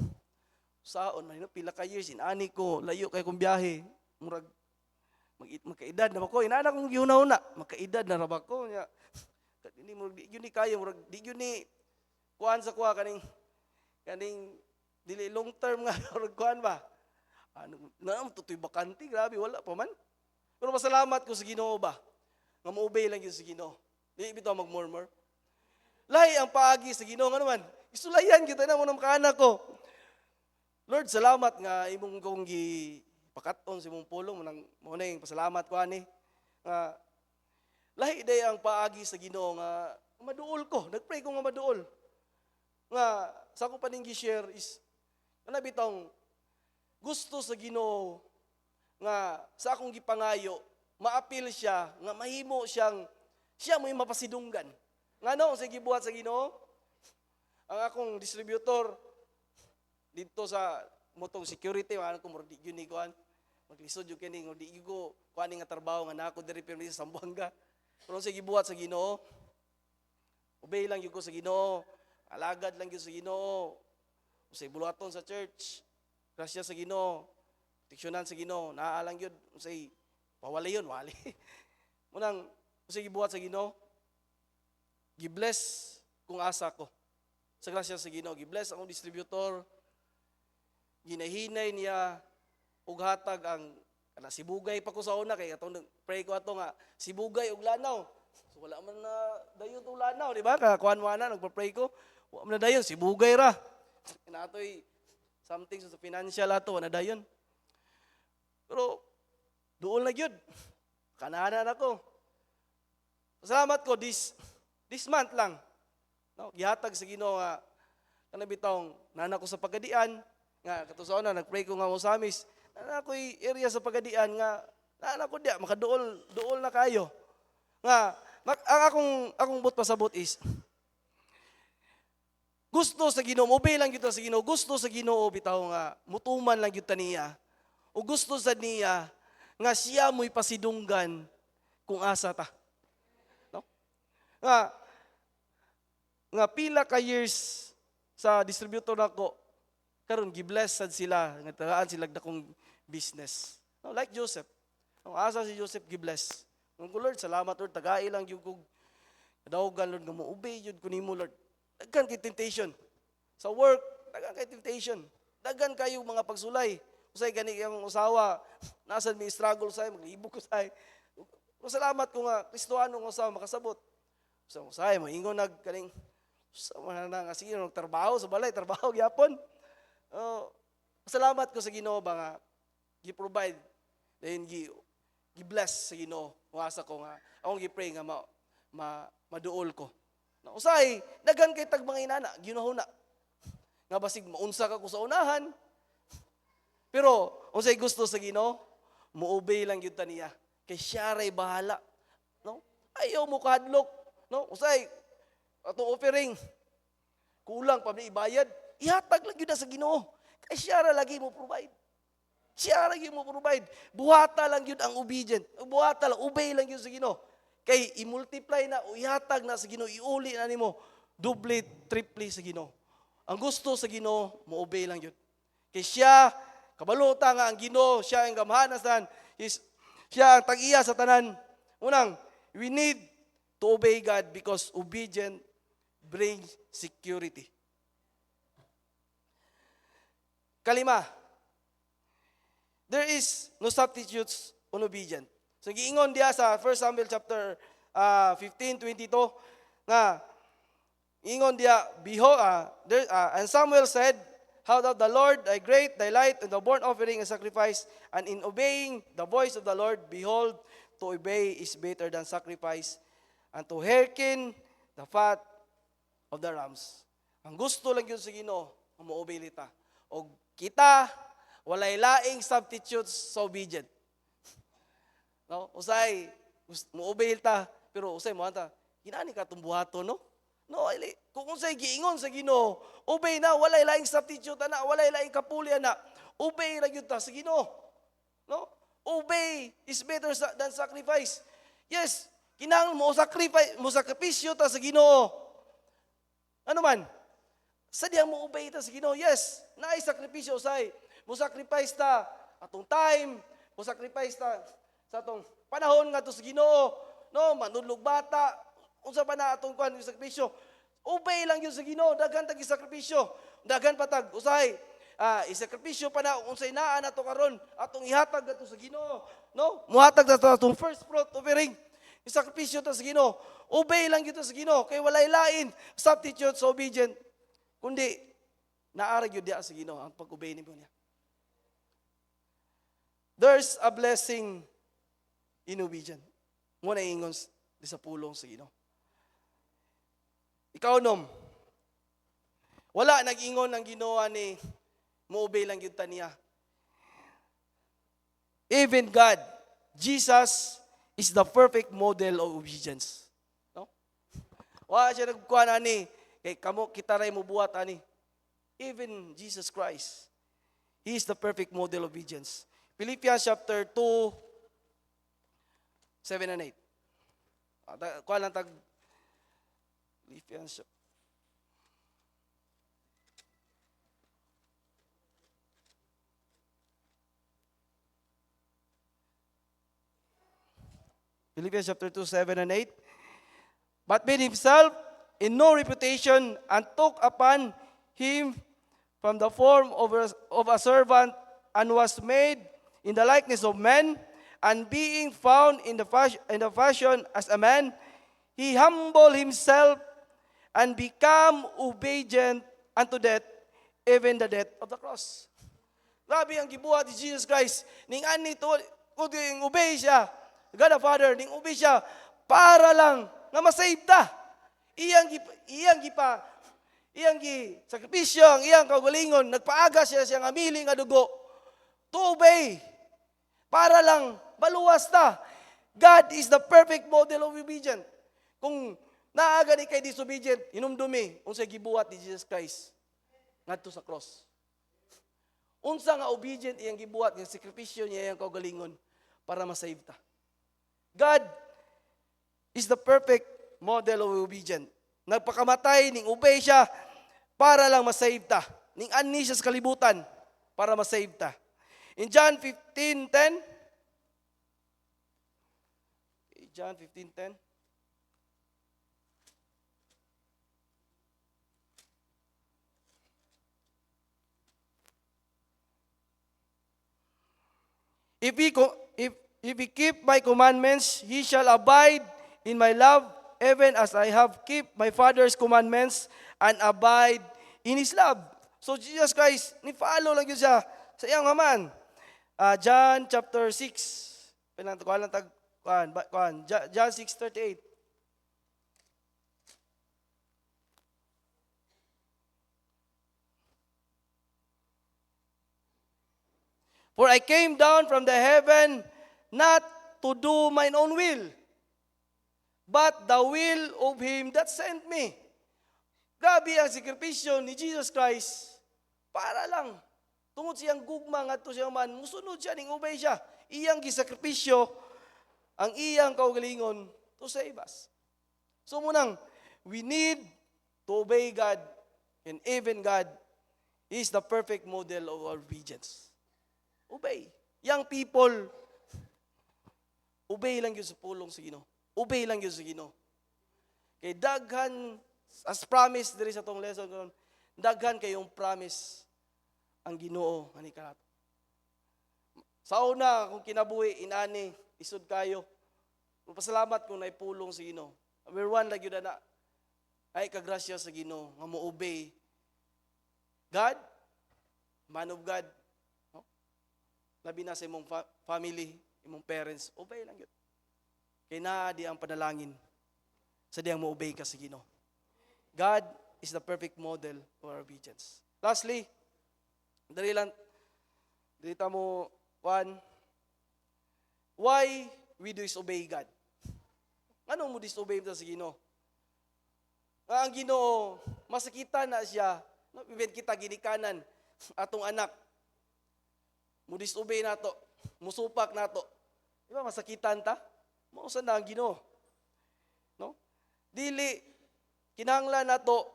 saon man pila ka years inani ko layo kay kong biyahe murag magkaedad na ako inana kong giuna-una magkaedad na ra ba ko nya hindi mo di gyud ni kayo murag di gyud ni kuan sa kuha kaning dili long term nga murag kuan ba ano na tutoy bakante grabe wala pa man pero pasalamat ko sa Ginoo ba nga mo-obey lang gyud sa Ginoo di bitaw magmurmur lahi ang paagi sa Ginoo nga naman isulayan kita na mo nang kaanak ko. Lord, salamat nga imong kong gipakaton sa imong pulong mo na yung pasalamat ko ani. Nga lahi day ang paagi sa Ginoo nga maduol ko. Nagpray ko nga maduol. Nga sa ko paning gi-share is ana bitong gusto sa Ginoo nga sa akong gipangayo maapil siya nga mahimo siya mo'y mapasidunggan. Ngano sa gibuhat sa Ginoo? Ang akong distributor dito sa motong security ano ko murag di gyud ni kuan maglisod jud kini ngo di ko kuan nga trabaho nga nako diri pirmi sa Zamboanga pero sige gibuhat sa Ginoo obey lang gyud ko sa Ginoo alagad lang gyud sa Ginoo usay buluhaton sa church grasya sa Ginoo proteksyonan sa Ginoo naa lang gyud usay pawali yon wali munang usay gibuhat sa Ginoo gi-bless kung asa ko sa grasya sa Ginoo gi-bless akong distributor ginahinay niya og hatag ang sibugay pa ko sa una kay atong pray ko ato nga sibugay og lanaw. So wala man na dayon tong lanaw, di ba? Kuan-wana nagpa-pray ko, wala man na dayon sibugay ra. Inatoy something sa financial ato na dayon. Pero duol na gyud. Kananan ako. Salamat ko this month lang. No, gihatag sa Ginoo nga kanabitong nana ko sa pagadian nga katusaon na nagpray ko nga mo sa amis na ako'y area sa pagadian nga na ako diya makaduol na kayo nga ang akong but pasabot is gusto sa Ginoo obey lang gyud sa Ginoo gusto sa Ginoo bitaw nga mutuman lang gyud ta niya o gusto sa niya nga siya mo'y pasidunggan kung asa ta no nga pila ka years sa distributor nako karon gi-bless sad sila nga tagaan sila dakong business. No, like Joseph. Ang asa si Joseph gi-bless. Ang Lord, salamat Lord, tagai lang yung kog dawgan Lord nga mo-obey jud ko nimo Lord. Daghan kay temptation. Sa work, daghan kay temptation. Daghan kayo mga pagsulay. Usay gani ang usawa, nasan mi struggle say maglibog ko say. Salamat ko nga Kristohano nga usawa makasabot. So usay mo ingon nagkaning sa mga nga sige nagtrabaho sa balay, trabaho gyapon. Salamat ko sa Ginoo ba nga gi-provide then gi-bless sa Ginoo kung asa ko nga akong gi-pray nga maduol ko na usay daghan kay tag mga inana ginahuna nga basig maunsa ka ko sa unahan pero unsay gusto sa Ginoo mo-obey lang gyud ta niya kay siya ray bahala no ayaw mo kahadlok no usay ato offering kulang pa ni ibayad ihatag lang yun sa Ginoo. Kaya siya lagi mo provide. Siya lagi mo provide. Buhata lang yun ang obedient. Buhata lang, obey lang yun sa Ginoo. Kay i-multiply na, o ihatag na sa Ginoo, iuli na nimo, doble, triple sa Ginoo. Ang gusto sa Ginoo, mo-obey lang yun. Kay siya, kabaluta nga ang Ginoo, siya ang gamhanasan, siya ang tag-iya sa tanan. Unang, we need to obey God because obedient brings security. Kalima, there is no substitutes on obedience. So, giingon diya sa 1 Samuel chapter 15:22, nga, ingon diya, behold, and Samuel said, how doth the Lord thy great delight in the burnt offering and sacrifice, and in obeying the voice of the Lord, behold, to obey is better than sacrifice, and to hearken the fat of the rams. Ang gusto lang yun sa Ginoo, ang mo-obey ta. O Kita walay laing substitutes sa obedient. No, usay mo-obey ta pero usay mo anta kinani ka tumbuhato no? No, kung unsay giingon sa Ginoo, obey na walay laing substitute na, walay laing kapuli na. Obey ra gyud ta sa Ginoo. No? Obey is better than sacrifice. Yes, kinahanglan mo sakripisyo ta sa Ginoo. Ano man? Sadyang mo obey ta sa Ginoo. Yes, naay sakripisyo usay. Mo sacrifice ta atong time, mo sacrifice ta sa atong panahon nga to sa Ginoo. No, manudlog bata, unsa pa na atong kuan sakripisyo. Obey lang yun sa Ginoo, daghan tag sakripisyo. Daghan patag usay. Isakripisyo pa na unsay naa nato karon atong ihatag ato sa Ginoo. No? Muhatag ta atong first fruit offering. Isakripisyo ta sa Ginoo. Obey lang gyud sa Ginoo kay walay lain substitute sa obedient. Kundi naara gyud diha sa Ginoo ang pag-obey nimo niya. There's a blessing in obedience. Mo na ingon sa pulong sa Ginoo. Ikaw nom, wala nag-ingon ang Ginoo ni mo-obey lang gyud ta niya. Even God, Jesus is the perfect model of obedience. No? Wala siya nagkuha ani kay kamo kita ray mo buhat ani. Even Jesus Christ, He is the perfect model of obedience. Philippians chapter 2, 7 and 8. Kuha lang tag Philippians chapter 2, 7 and 8. But made himself in no reputation and took upon him from the form of a servant and was made in the likeness of men, and being found in the fashion as a man, he humbled himself and become obedient unto death, even the death of the cross. Grabe ang gibuhat ni Jesus Christ. Ning ani to, kung obey siya, God the Father, ning obey siya, para lang nga masave ta. Iyang sakripisyo, ang iyang kaugalingon, nagpaaga siya nga mili nga dugo, to obey, para lang baluwas ta. God is the perfect model of obedience. Kung naaga ni kay disobedient, hinumdumi, unsay gibuhat ni Jesus Christ ngadto sa cross. Unsa nga obedient iyang gibuhat, nga sakripisyo niya iyang kaugalingon para masave ta. God is the perfect model of obedience. Nagpakamatay, ning obey siya para lang masave ta. Ning ani siya sa kalibutan para masave ta. In John 15:10, John 15:10. If he keep my commandments, he shall abide in my love, even as I have kept my Father's commandments and abide in His love. So Jesus Christ, ni-follow lang yun siya sa iyang haman. John chapter 6. John 6:38. For I came down from the heaven not to do mine own will, but the will of Him that sent me. Grabe ang sakripisyo ni Jesus Christ para lang tungod siyang gugma ngadto siya man musunod siya ning obey siya. Iyang gisakripisyo ang iyang kaugalingon to save us. So munang we need to obey God, and even God is the perfect model of obedience. Obey. Young people, obey lang yun sa pulong sa Ginoo. Obey lang yun sa Ginoo. Kay daghan, as promise diri sa tong lesson, daghan kayong promise ang Ginoo ani kanato. Sa una, kung kinabuhi, inani, isod kayo. Pasalamat kung naipulong sa Ginoo. Number one, lagi na ay kagrasya sa Ginoo, nga mo obey God, man of God, labi na sa imong family, imong parents, obey lang yun. Kaya na di ang panalangin sa diyang mo-obey ka sa Ginoo. God is the perfect model for our obedience. Lastly, Dali lang, dito mo, one, why we disobey God? Ano mo disobey sa Ginoo? Nga ang Ginoo, masakita na siya, no, even kita ginikanan, atong anak, mo disobey nato, musupak nato. Di ba masakitan ta? Mausan na ang Ginoo. No? Dili, kinahanglan nato,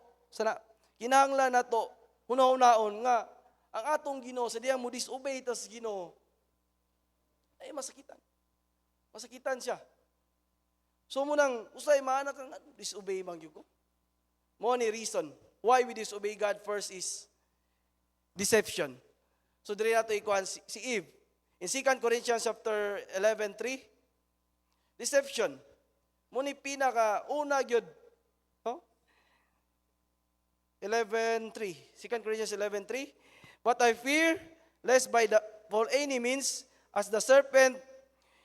kinahanglan nato, hunaw-hunaon nga, ang atong Ginoo, sa diyang mo disobey ta sa Ginoo, ay masakitan. Masakitan siya. So munang usay maana kang disobey man gyud ko. Mo ni reason why we disobey God. First is deception. So diri nato ikuan si Eve. In 2 Corinthians chapter 11:3, deception. Mo ni pinaka una gyud, no? 11:3. 2 Corinthians 11:3. But I fear lest for any means, as the serpent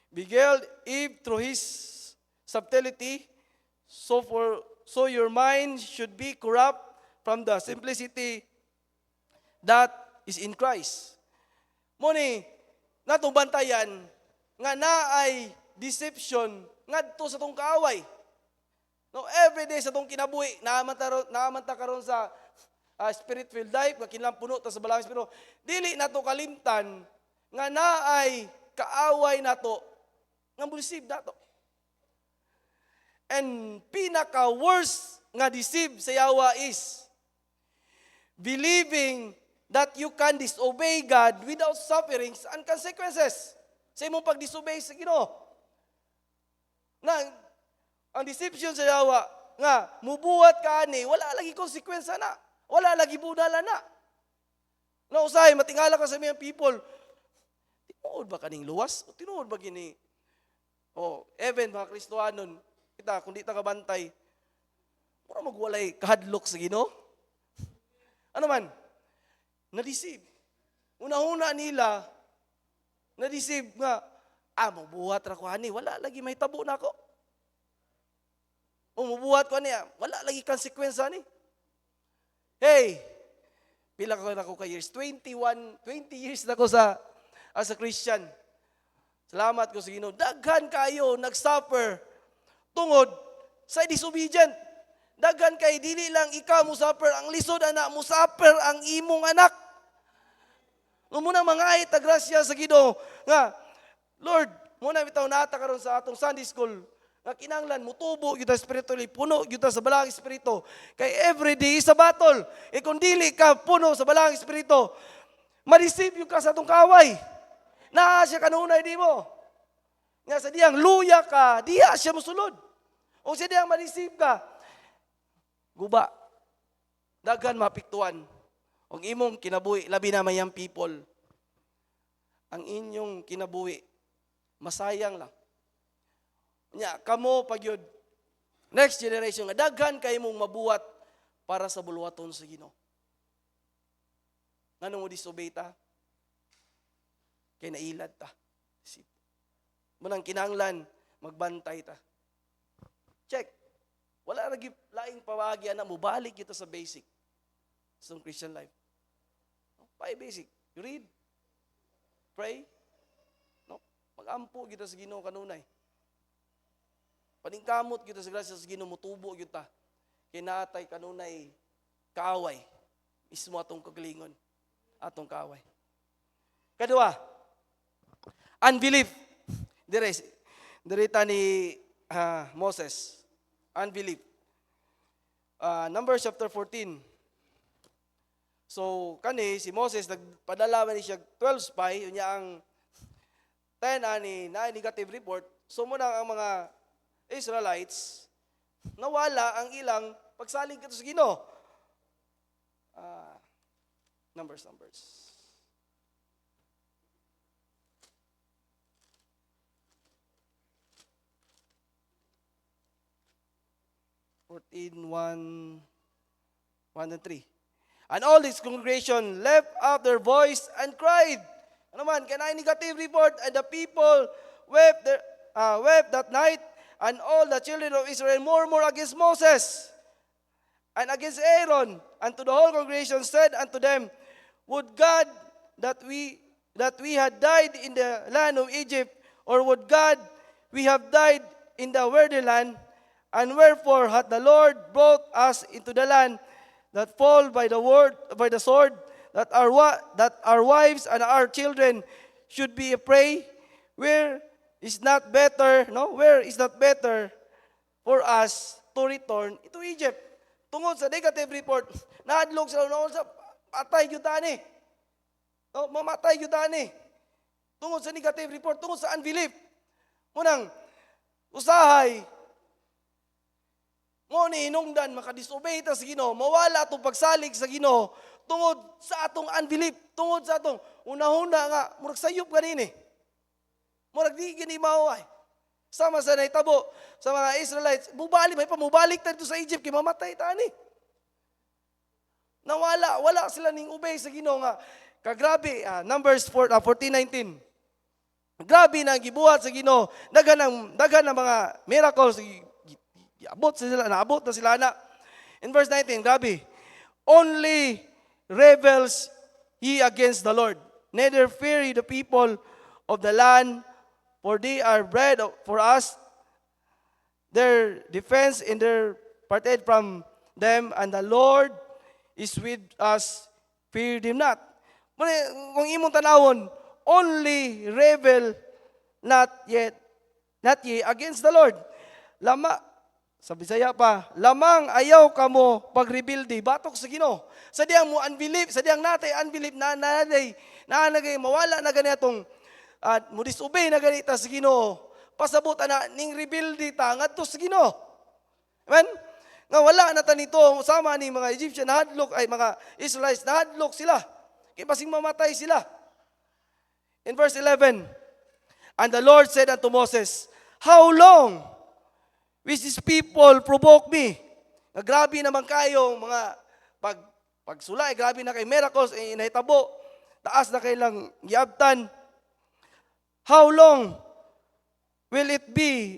beguiled Eve through his subtlety, so your mind should be corrupt from the simplicity that is in Christ. Muni, natong bantayan, nga naay deception ngadto sa tong kaaway. No, every day sa tong kinabuhi, naaman ta karon sa spirit-filled life, nga kinahanglan puno ta sa balangis, pero dili nato kalimtan nga naay kaaway nato nga mulisib nato. And pinaka-worst nga deceive sa yawa is believing that you can disobey God without sufferings and consequences. Sa imong pag-disobey sa Ginoo. Ang deception sa yawa, nga, mubuhat ka ani, wala lagi konsekwensya na. Wala lagi budala na. Usahay, matingala ka sa mga people, tinuod ba kaning luwas? O tinuod ba gini? Even mga Kristohanon, kita, kung di ta kabantay, mura magwalay kahadlok sa Ginoo. Ano man? Na-deceive. Una-una nila, na-deceive nga, mabuhat ra ko ani, wala lagi may tabo na ako. Mabuhat ko ani, wala lagi konsekwensya ni. Hey, pila ko na ko ka years? 20 years na ko as a Christian. Salamat ko sa Ginoo. Daghan kayo nagsuffer tungod sa disobedient. Daghan kay dili lang ikaw mo suffer, ang lisod anak mo suffer ang imong anak. Muna mga ta grasya sa Ginoo nga Lord, muna bitaw nata karon sa atong Sunday school nga kinahanglan mutubo gyud ta spiritually, puno gyud ta sa balang espiritu. Kay every day is a battle. Kung dili ka puno sa balang espiritu, ma-receive yung ka sa atong kaway. Naa siya kanunay di mo. Nga sa diyang luya ka, diya siya musulod. O sa diyang ma-receive ka, guba. Daghan mapiktuan. Ang imong kinabuhi, labi na mayang people, ang inyong kinabuhi, masayang lang. Nya, kamo pagyud, next generation, nga daghan kayo mong mabuhat para sa bulwaton sa Ginoo. Ngano mo disobey ta? Kay nailad ta. Munang kinahanglan, magbantay ta. Check. Wala lagi laing pawagi na mo balik kita sa basic sa Christian life. Pay basic. You read. Pray. No? Mag-ampo kita sa Ginoo kanunay. Paningkamot kita sa grasya sa Ginoo, mutubo kita. Kinatay kanunay kaaway. Mismo atong kagalingon. Atong kaaway. Kadua, unbelief. Dirita ni Moses. Unbelief. Numbers chapter 14. So, si Moses, nagpadala man siya 12 spy, yun niya ang 10 na negative report. So, muna ang mga Israelites, nawala ang ilang pagsalig ito sa Ginoo. Numbers. 14:1 and 3. And all this congregation left up their voice and cried. Ano man, kanay negative report, and the people wept that night, and all the children of Israel murmured against Moses and against Aaron, and to the whole congregation said unto them, would God that we had died in the land of Egypt, or would God we have died in the worthy land? And wherefore hath the Lord brought us into the land that fall by the sword, that our wives and our children should be a prey? Where is not better, no? Where is not better for us to return to Egypt? Tungod sa negative report, nahadlok sila noon sa patay gyud ani. No, mamatay gyud ani. Tungod sa negative report, tungod sa unbelief. Munang usahay mo ni hinungdan makadisobey ta sa Ginoo, mawala atong pagsalig sa Ginoo tungod sa atong unbelief, tungod sa atong una-una nga murag sayop ganini. Murag di gini mao ay. Sama sa naitabo sa mga Israelites, mubalik dito sa Egypt kay mamatay ta ani. Wala sila ning obey sa Ginoo nga kagrabe. Numbers 14:19. Grabe na gibuhat sa Ginoo, daghan ng mga miracles. Naabot na sila na. In verse 19, grabe. Only rebels ye against the Lord. Neither fear ye the people of the land, for they are bread for us. Their defense in their parted from them, and the Lord is with us. Fear them not. Kung imong tanawon, only rebel not ye against the Lord. Sa Bisaya pa, lamang ayaw ka mo pag-rebuildi, batok sa Ginoo. Sa diyang mo unbelief, sa diyang natay unbelief, naanagay, mawala na ganitong, at mo disobey na ganita sa Ginoo, pasabot na ning rebuildi ta, ngadto sa Ginoo. Amen? Nga wala na ta nito, sama ni mga Egyptian, nahadlok, ay mga Israelites, nahadlok sila. Kaya pasing mamatay sila. In verse 11, and the Lord said unto Moses, how long which these people provoke me? Grabe naman kayo, mga pagsulay, grabe na kay miracles, inahitabo, taas na kailang giabtan. How long will it be,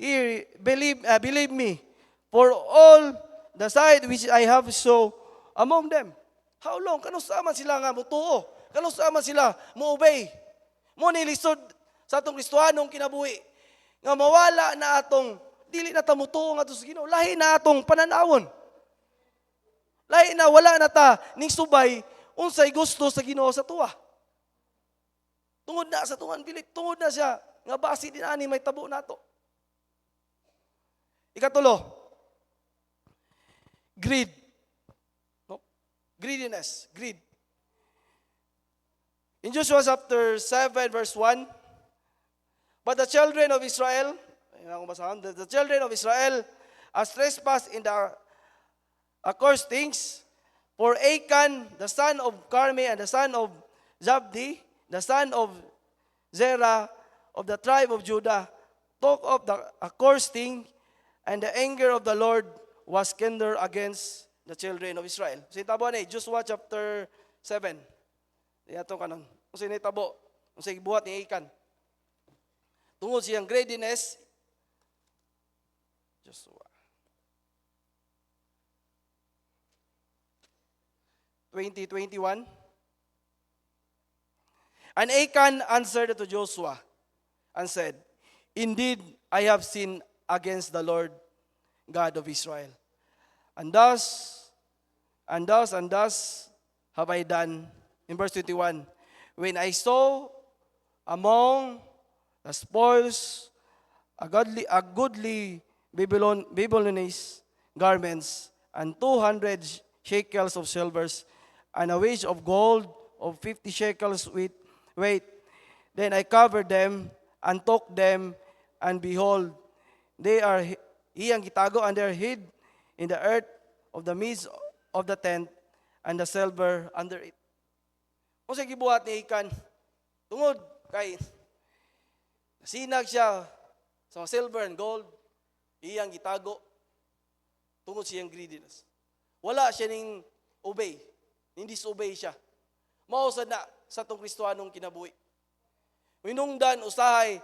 believe me, for all the sight which I have show among them? How long? Kanusa man sila nga mutuo? Kanusa man sila mo-obey? Mo nilisod sa atong Kristohanong kinabuhi, nga mawala na atong dili na ta mutuo nga to sa Ginoo, lahi na atong pananawon. Lahi na wala na ta ning subay unsay gusto sa Ginoo sa tuwa. Tungod na sa tuwan bilit, tungod na siya nga basi din ani may tabo nato. Ikatulo, greed. No? Greediness, greed. In Joshua chapter 7 verse 1, but the children of Israel, the children of Israel as trespassed in the accursed things, for Achan, the son of Carmi, and the son of Zabdi, the son of Zerah, of the tribe of Judah, took up the accursed thing, and the anger of the Lord was kindled against the children of Israel. So itabo ni Joshua chapter 7. Ito kanon. Kung sinitabo, kung buhat ni Achan. Tungod siyang greediness, Joshua 20:21. And Achan answered to Joshua and said, indeed, I have sinned against the Lord God of Israel. And thus have I done. In verse 21, when I saw among the spoils a goodly Babylonese garments, and 200 shekels of silver, and a wedge of gold of 50 shekels weight. Then I covered them and took them, and behold, they are iyang gitago, and they are hid in the earth of the midst of the tent, and the silver under it. Kung sa gibuhat ni Achan, tungod kay sinag siya sa mga silver and gold, iyang gitago, tungod siyang greediness. Wala siya ning obey, hindi disobey siya. Mausad na sa itong Kristohanong kinabuhi. Hinungdan usahay,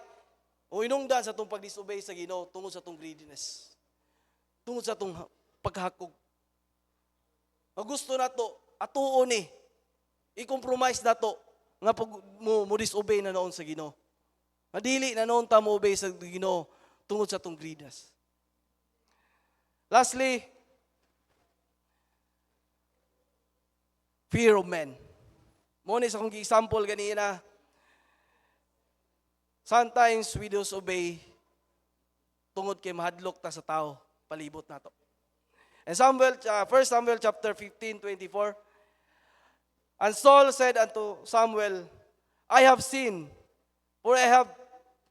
o hinungdan sa itong pag-disobey sa Ginoo tungod sa itong greediness. Tungod sa itong paghakog. Ang gusto na ito, atuon I-compromise na to nga pag mo disobey na noon sa Ginoo. Madili na noon ta mo obey sa Ginoo tungod sa tong gridas. Lastly, fear of men. Mo ni sa akong example ganina. Sometimes we disobey tungod kay mahadlok ta sa tao palibot nato. And 1 Samuel chapter 15:24. And Saul said unto Samuel, I have sinned, for I have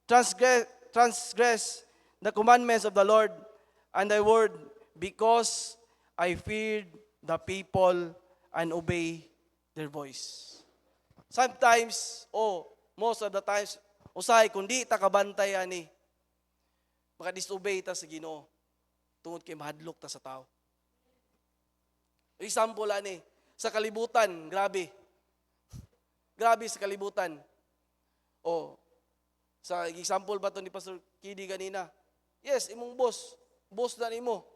transgressed the commandments of the Lord and thy word, because I feared the people and obey their voice. Sometimes, most of the times, usahay kundi ta kabantay ani, maka-disobey ta sa Ginoo tungod kay mahadlok ta sa tao. Example ani, sa kalibutan, grabe. Grabe sa kalibutan. Sa example ba to ni Pastor Kidi kanina? Yes, imong boss na nimo.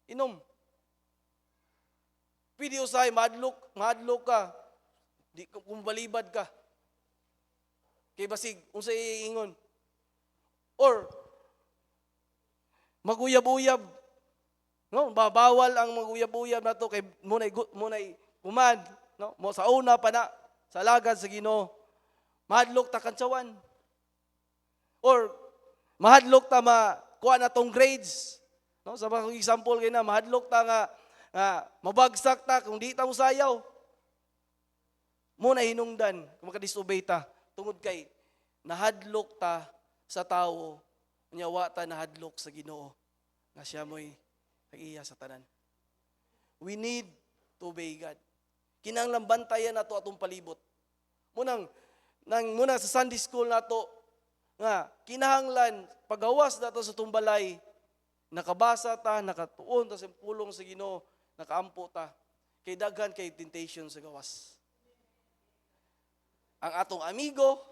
Inom. Pwede usahay mahadlok ka. Di kung balibad ka. Kay basig unsay iingon. Or maguyab-uyab. No, babawal ang maguyab-uyab nato kay munay kumad, no? Mo sa una pa na sa alagad sa Ginoo. Mahadlok ta kantsawan. Or mahadlok ta kuha na tong grades. No, sa mga example kay na mahadlok ta nga mabagsak ta kung di ta musayaw. Muna hinungdan kung maka-disobey ta tungod kay nahadlok ta sa tao, nyawa ta nahadlok sa Ginoo nga siya mo'y nag-iya sa tanan. We need to obey God. Kinahanglan bantayan nato atong palibot. Muna sa Sunday school nato nga kinahanglan pagawas nato sa tumbalay, nakabasa ta, nakatuon ta sa pulong sa Ginoo, nakaampo ta kay daghan kay temptation sa gawas. Ang atong amigo,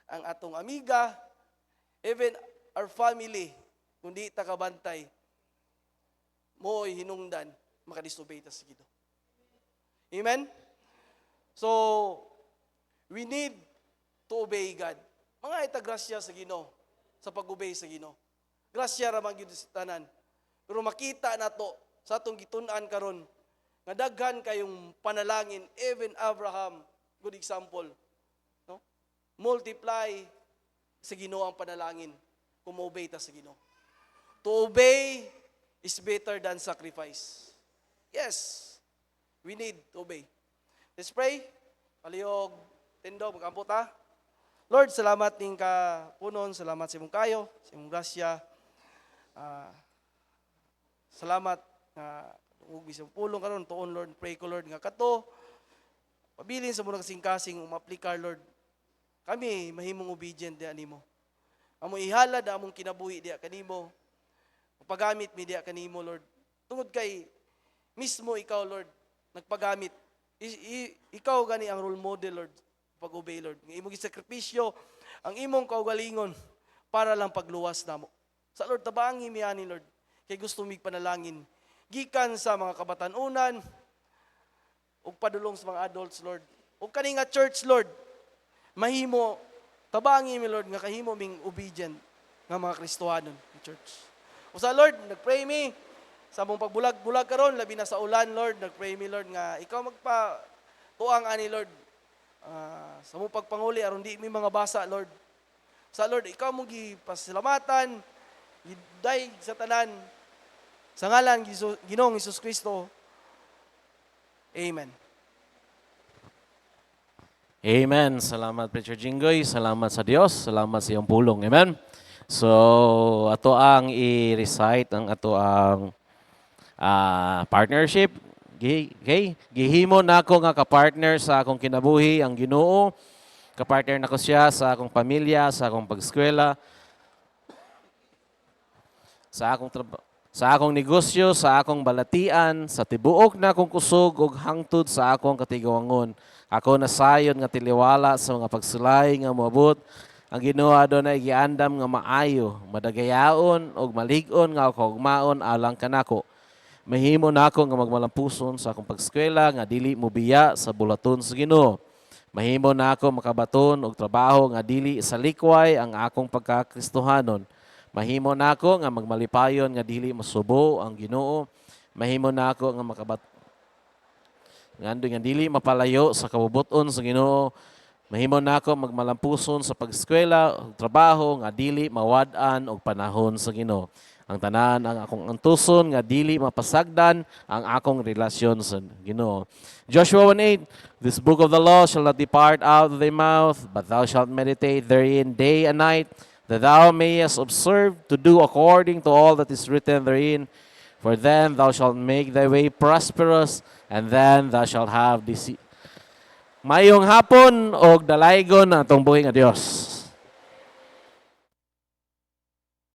ang atong amiga, even our family, kung di ta kabantay, mo'y hinungdan, makadisobey ta sa Ginoo. Amen? So, we need to obey God. Mga itagrasya sa Ginoo, sa pag-obey sa Ginoo. Grasya ra man gyud sa tanan. Pero makita nato sa atong gitun-an karon nga daghan kayong panalangin, even Abraham, good example, no? Multiply sa Ginoo ang panalangin kung obey ta sa Ginoo. To obey is better than sacrifice. Yes, we need to obey. Let's pray. Palihog, tendo, mag-ampo ta. Lord, salamat ning kapunon, salamat sa imong kayo, sa imong grasya. Salamat nga ug bisang pulong karon tuon Lord, pray ko Lord nga kato pabilin sa murag kasing-kasing umaplikar Lord. Kami mahimong obedient diha nimo. Amo ihalad among kinabuhi diha kanimo. Pagamit mi diha kanimo Lord. Tungod kay mismo ikaw Lord nagpagamit. Ikaw gani ang role model Lord pag-obey Lord. Nga imong sakripisyo ang imong kaugalingon para lang pagluwas namo. Sa Lord tabangi mi ani Lord kay gusto mig panalangin gikan sa mga kabatanunan ug padulong sa mga adults Lord. Ug kani nga church Lord mahimo tabangi mi Lord nga kahimo ming obedient nga mga Kristohanon ng church. Usa Lord nagpray mi sa among pagbulag-bulag karon labi na sa ulan Lord, nagpray mi Lord nga ikaw magpa tuang ani Lord. Sa among pagpanguli aron di mi mga basa Lord. Sa Lord ikaw mo gipasalamatan giday sa tanan sa ngalan Ginoong Hesus Kristo. Amen. Amen. Salamat, Preacher Jinggoy. Salamat sa Dios. Salamat sa iyong pulong. Amen. So, ato ang i-recite ang ato ang partnership. Okay? Gihimo na ako nga ka-partner sa akong kinabuhi, ang Ginoo. Ka-partner na ko siya sa akong pamilya, sa akong pag-eskwela, sa akong negosyo, sa akong balatian, sa tibuok na akong kusog ug hangtod sa akong katigawangon. Ako nasayon nga tiliwala sa mga pagsulay nga moabot. Ang Ginoo adunay giandam nga maayo, madagayaon ug malig-on nga kaugmaon alang kanako. Mahimo nako nga magmalampuson sa akong pagskwela nga dili mobiya sa bulaton sa Ginoo. Mahimo nako makabaton og trabaho nga dili sa likway ang akong pagkakristohanon. Mahimo nako nga magmalipayon nga dili masubo ang Ginoo. Mahimo nako nga nga dili mapalayo sa kabubuton sa Ginoo. Mahimo nako magmalampuson sa pagskwela ug trabaho nga dili mawad-an og panahon sa Ginoo. Ang tanan ang akong antuson nga dili mapasagdan ang akong relasyon sa Ginoo. Joshua 1:8, this book of the law shall not depart out of thy mouth, but thou shalt meditate therein day and night, that thou mayest observe to do according to all that is written therein. For then thou shalt make thy way prosperous, and then thou shalt have Mayong hapon og dalaygon ang atong buhing a Dios.